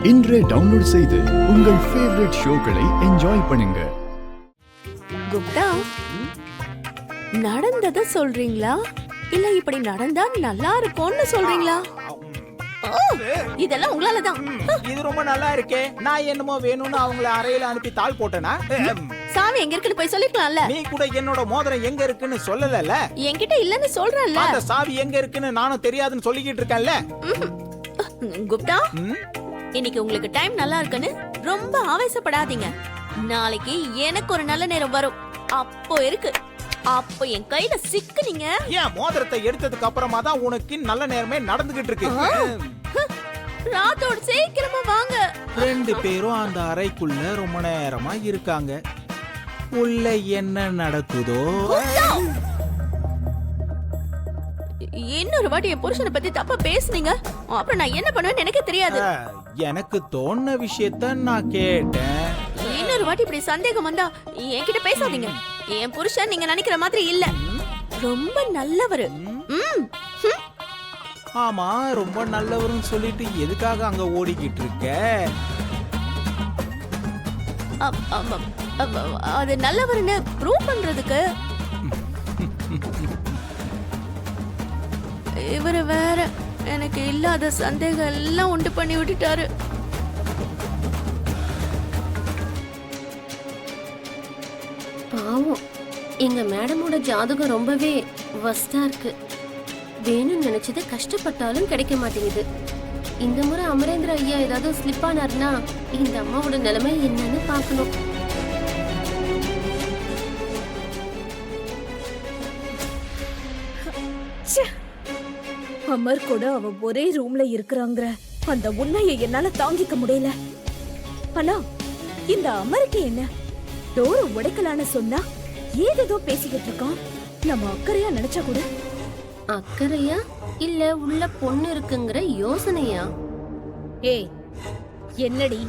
இன்றே டவுன்லோட் செய்து உங்கள் ஃபேவரட் ஷோக்களை என்ஜாய் பண்ணுங்க. குப்தா, நடந்தத சொல்றீங்களா இல்ல இப்படி நடந்தா நல்லா இருக்கும்னு சொல்றீங்களா? இதெல்லாம் உங்களாலதான். இது ரொம்ப நல்லா இருக்கே. நான் என்னமோ வேணும்னு அவங்கள அறையில அனுப்பி தாள் போட்டேனா? சாவி எங்க இருக்குன்னு போய் சொல்லிருக்கலாம்ல. நீ கூட என்னோட மோதிரம் எங்க இருக்குன்னு சொல்லல. என்கிட்ட இல்லன்னு சொல்றேன்ல. அந்த சாவி எங்க இருக்குன்னு நானும் தெரியாதுன்னு சொல்லிக்கிட்டு இருக்கேன்ல. குப்தா, இன்னைக்கு உங்களுக்கு டைம் நல்லா இருக்குன்னு ரொம்ப ஆவேசப்படாதீங்க. நாளைக்கு எனக்கு ஒரு நல்ல நேரம் வரும். அப்போ இருக்கு. அப்போ என் கையில சிக்குனீங்க. ஏன் மோதிரத்தை எடுத்ததுக்கு அப்புறமா தான் உனக்கு நல்ல நேரமே நடந்துகிட்டு இருக்கு. ராத்தோட சீக்கிரமா வாங்க. ரெண்டு பேரும் அந்த அறைக்குள்ள ரொம்ப நேரமா இருக்காங்க. உள்ள என்ன நடக்குதோ. இன்னொரு வாட்டி என் புருஷனை பத்தி தப்பா பேசுனீங்க, அப்புறம் நான் என்ன பண்ணுவேன்னு எனக்கே தெரியாது. எனக்கு தோணுன விஷயத்த நான் கேட்டேன். இன்னொரு வாட்டி இப்படி சந்தேகம் வந்தா என்கிட்ட பேசாதீங்க. என் புருஷன் நீங்க நினைக்கிற மாதிரி இல்ல, ரொம்ப நல்லவரு. ஆமா, ரொம்ப நல்லவருன்னு சொல்லிட்டு எதுக்காக அங்க ஓடிக்கிட்டு இருக்க? அது நல்லவருன்னு ப்ரூவ் பண்றதுக்கு. இவரு வேற எனக்கு இல்லாத சந்தேகம் எல்லாம் உண்டு பண்ணி விட்டுட்டாரு. பாவம், எங்க மேடமோட ஜாதகம் ரொம்பவே வஸ்டா இருக்கு. வேணும்னு நினைச்சது கஷ்டப்பட்டாலும் கிடைக்க மாட்டேங்குது. இந்த முறை அமரேந்திர ஐயா ஏதாவது ஸ்லிப் ஆனார்னா இந்த அம்மாவோட நிலைமை என்னன்னு பார்க்கணும். அமர் கூட அவ ஒரே ரூம்ல இருக்கிறாங்க. அந்த உண்மையை என்னால தாங்கிக்க முடியல. ஆனா இந்த அமருக்கு என்ன டோர உடைக்கலான்னு சொன்னா ஏதோ பேசிக்கிட்டு இருக்கான். நம்ம அக்கறையா நினைச்சா கூட. அக்கறையா இல்ல உள்ள பொண்ணு இருக்குங்கிற யோசனையா? ஏய், என்னடி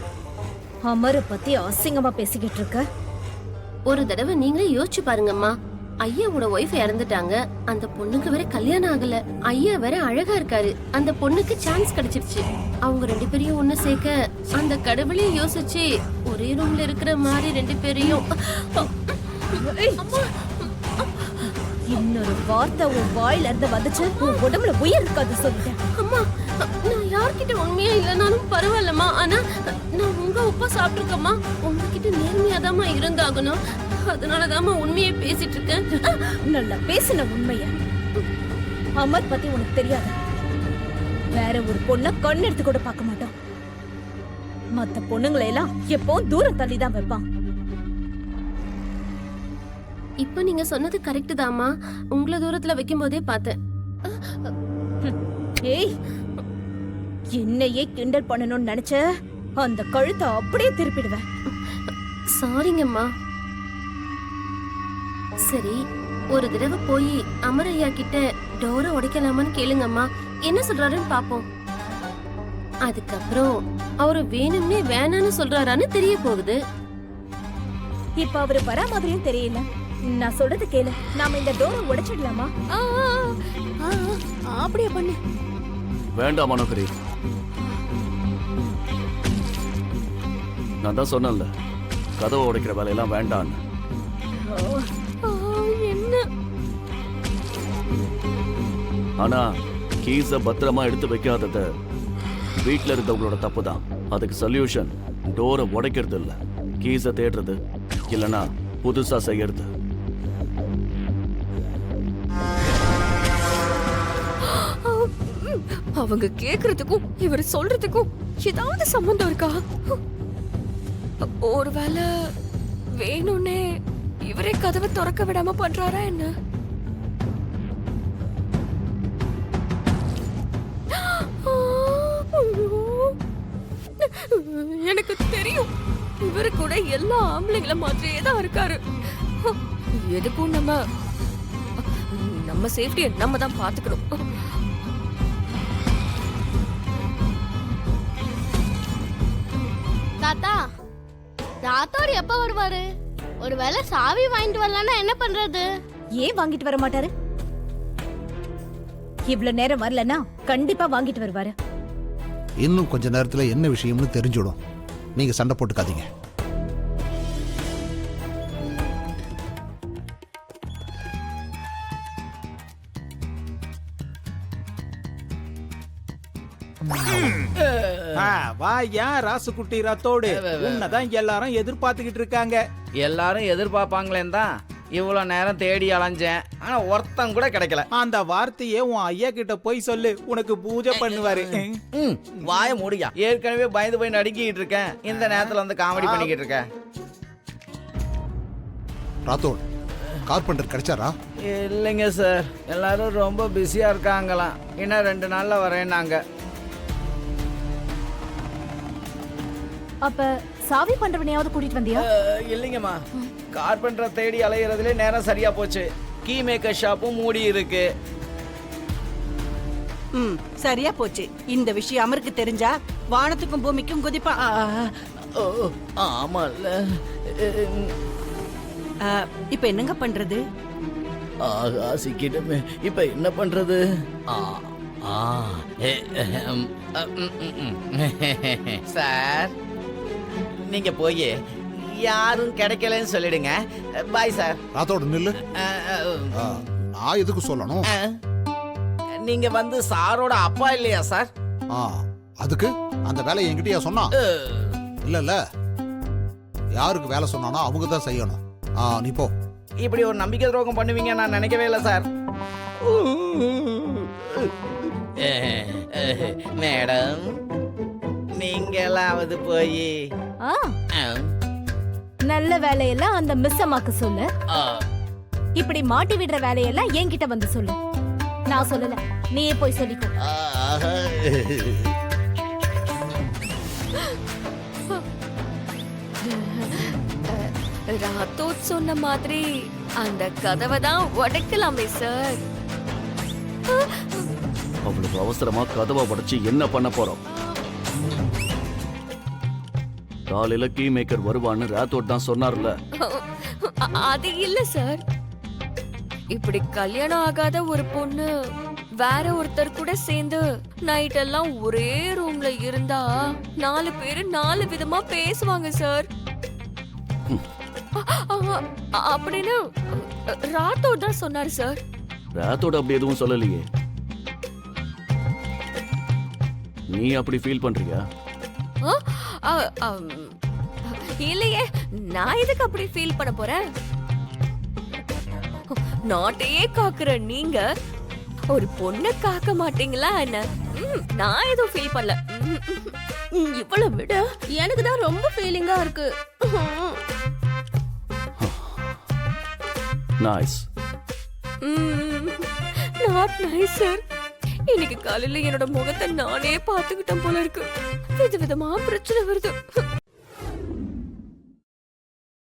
அமர பத்தி அசிங்கமா பேசிக்கிட்டு இருக்க? ஒரு தடவை நீங்களே யோசிச்சு பாருங்கம்மா. ஐயாவோட ஒய்ஃப் இறந்துட்டாங்க. அந்த பொண்ணுக்கு வேற கல்யாணம் ஆகல. ஐயா வேற அழகா இருக்காரு. அந்த பொண்ணுக்கு சான்ஸ் கிடைச்சிருச்சு. அவங்க ரெண்டு பேரையும் ஒண்ணு சேர்க்க அந்த கடவுளே யோசிச்சு ஒரே ரூம்ல இருக்கிற மாதிரி ரெண்டு பேரையும். இன்னொரு வார்த்தை உன் வாயில இருந்து வந்துச்சு, உன் உடம்புல உயிர் இருக்காது சொல்லிட்டேன். அம்மா, நான் யார்கிட்ட உண்மையா இல்லைனாலும் பரவாயில்லம்மா. ஆனா நான் உங்க உப்பா சாப்பிட்டுருக்கம்மா. உங்ககிட்ட நேர்மையாதாம்மா இருந்தாகணும். அதனாலதாம்மா உண்மையை பேசிட்டு இருக்கேன். நல்லா பேசின உண்மைய. அமர் பத்தி உனக்கு தெரியாது. வேற ஒரு பொண்ண கண் எடுத்து கூட பார்க்க மாட்டான். மத்த பொண்ணுங்களை எல்லாம் எப்பவும் தூரம் தள்ளி தான் வைப்பான். இப்ப நீங்க சொன்னது கரெக்ட் தாம்மா. உங்களை தூரத்துல வைக்கும் போதே பார்த்தேன். ஏய், என்னையே கிண்டல் பண்ணணும்னு நினைச்ச அந்த கழுத்தை அப்படியே திருப்பிடுவேன். சாரிங்கம்மா. சரி, ஒரு தடவை போய் அமரையா கிட்ட டோரை உடைக்கலாமான்னு கேளுங்கம்மா. என்ன சொல்றாருன்னு பாப்போம். அதுக்கப்புறம் அவரு வேணும்னே வேணான்னு சொல்றாரான்னு தெரிய போகுது. இப்ப அவரு வரா மாதிரியும் தெரியல. நான் சொல்றது கேளு, நாம இந்த டோரை உடைச்சிடலாமா? அப்படியே பண்ணு. வேண்டாம் மனோகரி, நான் தான் சொன்னேன்ல, கதவை உடைக்கிற வேலையெல்லாம் வேண்டான்னு. என்ன? ஆனா கீஸ பத்திரமா எடுத்து வைக்காதத வீட்டுல இருந்தவங்களோட தப்பு தான். அதுக்கு சொல்யூஷன் டோரை உடைக்கிறது இல்ல, கீஸ தேடுறது, இல்லனா புதுசா செய்யறது. அவங்க கேக்குறதுக்கும் இவர் சொல்றதுக்கும் ஏதாவது சம்பந்தம் இருக்கா? ஒருவேளை வேணும்னே இவரே கதவை திறக்க விடாம பண்றாரா என்ன? எனக்கு தெரியும், இவரு கூட எல்லா ஆம்பளைங்கள மாதிரியே தான் இருக்காரு. எதுக்கும் நம்ம சேஃப்டியை நம்ம தான் பாத்துக்கணும். தாத்தா, தாத்தோடு எப்ப வருவாரு? ஒருவேளை சாவி வாங்கிட்டு வரலன்னா என்ன பண்றது? ஏன் வாங்கிட்டு வர மாட்டாரு? இவ்வளவு நேரம் வரலன்னா கண்டிப்பா வாங்கிட்டு வருவாரு. இன்னும் கொஞ்ச நேரத்தில் என்ன விஷயம்னு தெரிஞ்சிடும். நீங்கள் சண்டை போட்டுக்காதீங்க. வாயா ராசுக்குட்டி ரத்தோடு, உன்னதான் எல்லாரும் எதிர்பார்த்துக்கிட்டு இருக்காங்க. எல்லாரும் எதிர்பார்ப்பாங்களேன்னு தான் இவ்வளோ நேரம் தேடி அலைஞ்சேன். ஆனா ஒருத்தன் கூட கிடைக்கல. அந்த வார்த்தையே உன் ஐயா கிட்ட போய் சொல்லு, உனக்கு பூஜை பண்ணுவாரு. வாய மூடியா. ஏற்கனவே பயந்து போய் நடுங்கிட்டு இருக்கேன். இந்த நேரத்துல வந்து காமெடி பண்ணிக்கிட்டு இருக்கேன். ராத்தோட், கார்பெண்டர் கிடைச்சாரா? இல்லைங்க சார், எல்லாரும் ரொம்ப பிஸியா இருக்காங்களாம். இன்னும் 2 நாள்ல வரேன்னாங்க. அப்ப சாவி பண்றவனையாவது கூட்டிட்டு வந்தியா? இல்லைங்கம்மா, கார்பெண்டரை தேடி அலையிறதுல நேரம் சரியா போச்சு. கீ மேக்கர் ஷாப்பும் மூடி இருக்கு. சரியா போச்சு. இந்த விஷயம் அமருக்கு தெரிஞ்சா வானத்துக்கும் பூமிக்கும் குதிப்பான். ஆமால. இப்ப என்னங்க பண்றது? ஆகா, சிக்கிட்டமே. இப்ப என்ன பண்றது? சார், நீங்க போய் யாரும் கிடைக்கலன்னு சொல்லிடுங்க. Bye sir. ராத்தோடு நில்லு. நான் எதுக்கு சொல்லணும்? நீங்க வந்து சாரோட அப்பா இல்லையா சார்? அதுக்கு அந்த வேலையை என்கிட்டயா சொன்னா? இல்ல, யாருக்கு வேலை சொன்னானோ அவங்க தான் செய்யணும். நீ போ. இப்படி ஒரு நம்பிக்கை துரோகம் பண்ணுவீங்க நான் நினைக்கவே இல்லை சார். மேடம், நீங்களாவது போய் நல்ல வேலையெல்லாம் அந்த மிஸ் அம்மாக்கு சொல்லு. இப்படி மாட்டி விடுற வேலையெல்லாம் என்கிட்ட வந்து சொல்லு. நான் சொல்லல, நீயே போய் சொல்லிக்கோ. ராத்தோட் சொன்ன மாதிரி அந்த கதவை தான் உடைக்கலாமே சார். அவ்வளவு அவசரமா கதவை உடைச்சு என்ன பண்ண போறோம்? காலையில கீ மேக்கர் வருவான்னு ராத்தோட் தான் சொன்னார்ல. அது இல்ல சார், இப்படி கல்யாணம் ஆகாத ஒரு பொண்ணு வேற ஒருத்தர் கூட சேர்ந்து நைட் எல்லாம் ஒரே ரூம்ல இருந்தா 4 பேரு 4 விதமா பேசுவாங்க சார். அப்படின்னு ராத்தோட் தான் சொன்னாரு சார். ராத்தோட அப்படி எதுவும் சொல்லலையே. நீ அப்படி ஃபீல் பண்றியா? இல்லையே, நான் எதுக்கு அப்படி ஃபீல் பண்ண போறேன்? நாட்டையே காக்குற நீங்க ஒரு பொண்ணை காக்க மாட்டீங்களா என்ன? நான் எதுவும் ஃபீல் பண்ணல. இவ்வளவு விட எனக்கு தான் ரொம்ப ஃபீலிங்கா இருக்கு. நைஸ். Not nice sir. இன்னைக்கு காலையில என்னோட முகத்தை நானே பாத்துக்கிட்டேன் போல இருக்கு. விதவிதமா பிரச்சனை வருது.